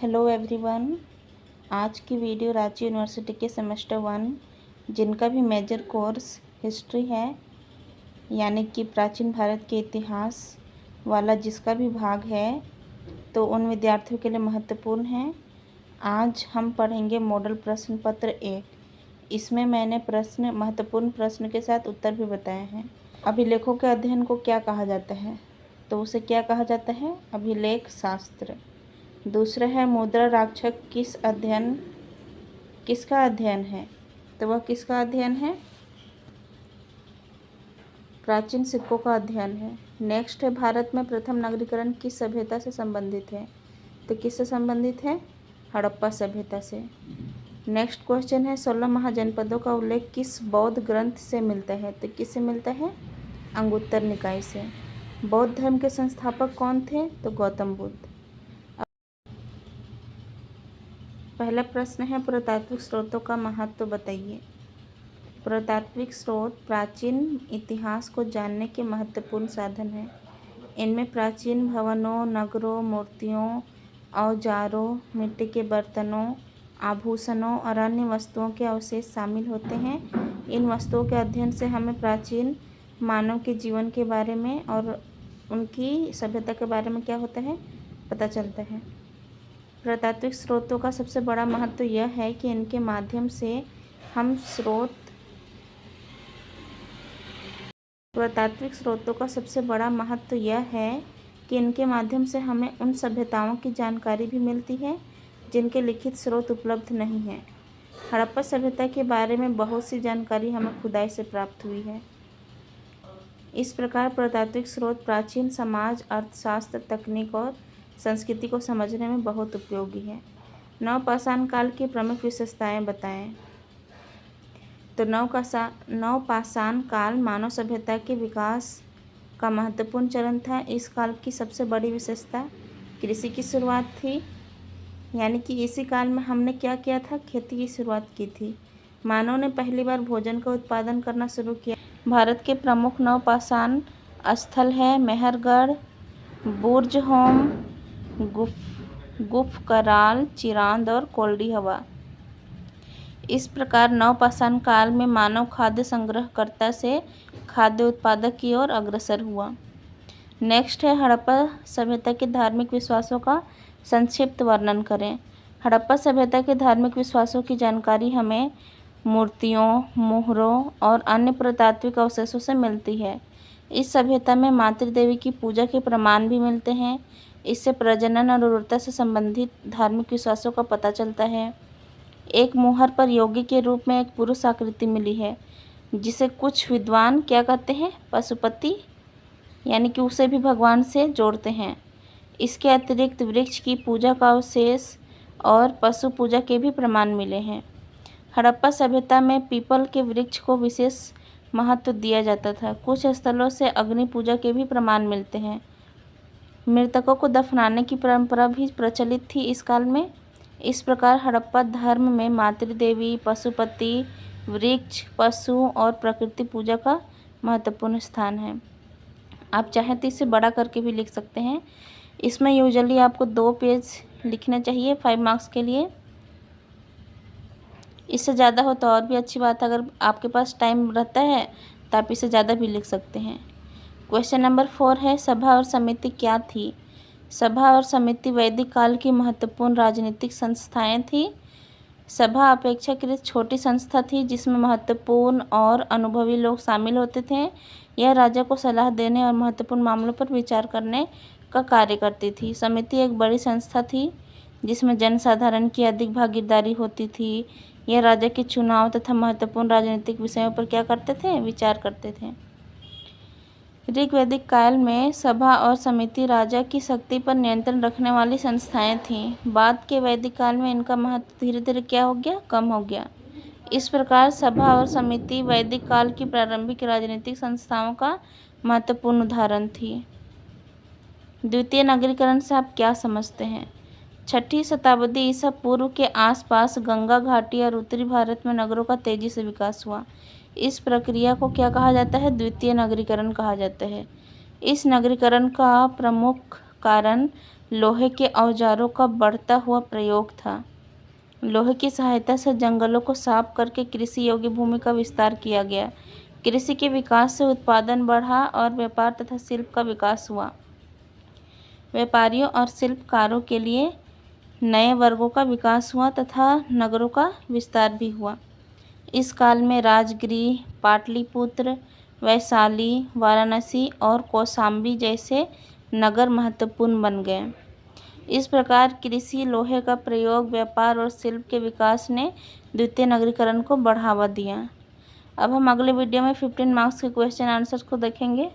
Hello everyone. आज की video Ranchi university के सेमेस्टर 1 जिनका भी मेजर कोर्स हिस्ट्री है, यानी कि प्राचीन भारत के इतिहास वाला जिसका भी भाग है, तो उन विद्यार्थियों के लिए महत्वपूर्ण है। आज हम पढ़ेंगे मॉडल प्रश्न पत्र 1। इसमें मैंने महत्वपूर्ण प्रश्न के साथ उत्तर भी बताए हैं। अभिलेखों के अध्ययन को क्या कहा जाता है? तो उसे क्या कहा जाता है? अभिलेख शास्त्र। दूसरा है मुद्रा राक्षक किसका अध्ययन है? तो वह किसका अध्ययन है? प्राचीन सिक्कों का अध्ययन है। नेक्स्ट है भारत में प्रथम नगरीकरण किस सभ्यता से संबंधित है? तो किससे संबंधित है? हड़प्पा सभ्यता से। नेक्स्ट क्वेश्चन है 16 महाजनपदों का उल्लेख किस बौद्ध ग्रंथ से मिलता है? तो किससे मिलता है? अंगुत्तर निकाय से। बौद्ध धर्म के संस्थापक कौन थे? तो गौतम बुद्ध। पहला प्रश्न है पुरातात्विक स्रोतों का महत्व बताइए। पुरातात्विक स्रोत प्राचीन इतिहास को जानने के महत्वपूर्ण साधन हैं। इनमें प्राचीन भवनों, नगरों, मूर्तियों, औजारों, मिट्टी के बर्तनों, आभूषणों और अन्य वस्तुओं के अवशेष शामिल होते हैं। इन वस्तुओं के अध्ययन से हमें प्राचीन मानव के जीवन के बारे में और उनकी सभ्यता के बारे में क्या होता है, पता चलता है। पुरातात्विक स्रोतों का सबसे बड़ा महत्व यह है कि इनके माध्यम से हम पुरातात्विक स्रोतों का सबसे बड़ा महत्व यह है कि इनके माध्यम से हमें उन सभ्यताओं की जानकारी भी मिलती है जिनके लिखित स्रोत उपलब्ध नहीं हैं। हड़प्पा सभ्यता के बारे में बहुत सी जानकारी हमें खुदाई से प्राप्त हुई है। इस प्रकार पुरातात्विक स्रोत प्राचीन समाज, अर्थशास्त्र, तकनीक और संस्कृति को समझने में बहुत उपयोगी है। नवपाषाण काल की प्रमुख विशेषताएं बताएं। तो नवपाषाण काल मानव सभ्यता के विकास का महत्वपूर्ण चरण था। इस काल की सबसे बड़ी विशेषता कृषि की शुरुआत थी, यानी कि इसी काल में हमने क्या किया था? खेती की शुरुआत की थी। मानव ने पहली बार भोजन का उत्पादन करना शुरू किया। भारत के प्रमुख नवपाषाण स्थल है मेहरगढ़, बुर्ज होम, गुफ कराल, चिरांद और कोल्डी हवा। इस प्रकार नवपाषाण काल में मानव खाद्य संग्रहकर्ता से खाद्य उत्पादक की ओर अग्रसर हुआ। नेक्स्ट है हड़प्पा सभ्यता के धार्मिक विश्वासों का संक्षिप्त वर्णन करें। हड़प्पा सभ्यता के धार्मिक विश्वासों की जानकारी हमें मूर्तियों, मोहरों और अन्य पुरातात्विक अवशेषों से मिलती है। इस सभ्यता में मातृदेवी की पूजा के प्रमाण भी मिलते हैं। इससे प्रजनन और उर्वरता से संबंधित धार्मिक विश्वासों का पता चलता है। एक मोहर पर योगी के रूप में एक पुरुष आकृति मिली है, जिसे कुछ विद्वान क्या कहते हैं? पशुपति, यानी कि उसे भी भगवान से जोड़ते हैं। इसके अतिरिक्त वृक्ष की पूजा का अवशेष और पशु पूजा के भी प्रमाण मिले हैं। हड़प्पा सभ्यता में पीपल के वृक्ष को विशेष महत्व दिया जाता था। कुछ स्थलों से अग्नि पूजा के भी प्रमाण मिलते हैं। मृतकों को दफनाने की परंपरा भी प्रचलित थी इस काल में। इस प्रकार हड़प्पा धर्म में मातृदेवी, पशुपति, वृक्ष, पशु और प्रकृति पूजा का महत्वपूर्ण स्थान है। आप चाहें तो इसे बड़ा करके भी लिख सकते हैं। इसमें यूजुअली आपको 2 पेज लिखना चाहिए 5 मार्क्स के लिए। इससे ज़्यादा हो तो और भी अच्छी बात है। अगर आपके पास टाइम रहता है तो आप इसे ज़्यादा भी लिख सकते हैं। क्वेश्चन नंबर 4 है सभा और समिति क्या थी? सभा और समिति वैदिक काल की महत्वपूर्ण राजनीतिक संस्थाएं थी। सभा अपेक्षाकृत छोटी संस्था थी जिसमें महत्वपूर्ण और अनुभवी लोग शामिल होते थे। यह राजा को सलाह देने और महत्वपूर्ण मामलों पर विचार करने का कार्य करती थी। समिति एक बड़ी संस्था थी जिसमें जनसाधारण की अधिक भागीदारी होती थी। यह राजा के चुनाव तथा महत्वपूर्ण राजनीतिक विषयों पर क्या करते थे? विचार करते थे। ऋग्वैदिक काल में सभा और समिति राजा की शक्ति पर नियंत्रण रखने वाली संस्थाएं थीं। बाद के वैदिक काल में इनका महत्व धीरे धीरे क्या हो गया? कम हो गया। इस प्रकार सभा और समिति वैदिक काल की प्रारंभिक राजनीतिक संस्थाओं का महत्वपूर्ण उदाहरण थी। द्वितीय नगरीकरण से आप क्या समझते हैं? 6ठी शताब्दी ईसा पूर्व के आसपास गंगा घाटी और उत्तरी भारत में नगरों का तेजी से विकास हुआ। इस प्रक्रिया को क्या कहा जाता है? द्वितीय नगरीकरण कहा जाता है। इस नगरीकरण का प्रमुख कारण लोहे के औजारों का बढ़ता हुआ प्रयोग था। लोहे की सहायता से जंगलों को साफ करके कृषि योग्य भूमि का विस्तार किया गया। कृषि के विकास से उत्पादन बढ़ा और व्यापार तथा शिल्प का विकास हुआ। व्यापारियों और शिल्पकारों के लिए नए वर्गों का विकास हुआ तथा नगरों का विस्तार भी हुआ। इस काल में राजगृह, पाटलिपुत्र, वैशाली, वाराणसी और कौशाम्बी जैसे नगर महत्वपूर्ण बन गए। इस प्रकार कृषि, लोहे का प्रयोग, व्यापार और शिल्प के विकास ने द्वितीय नगरीकरण को बढ़ावा दिया। अब हम अगले वीडियो में 15 मार्क्स के क्वेश्चन आंसर्स को देखेंगे।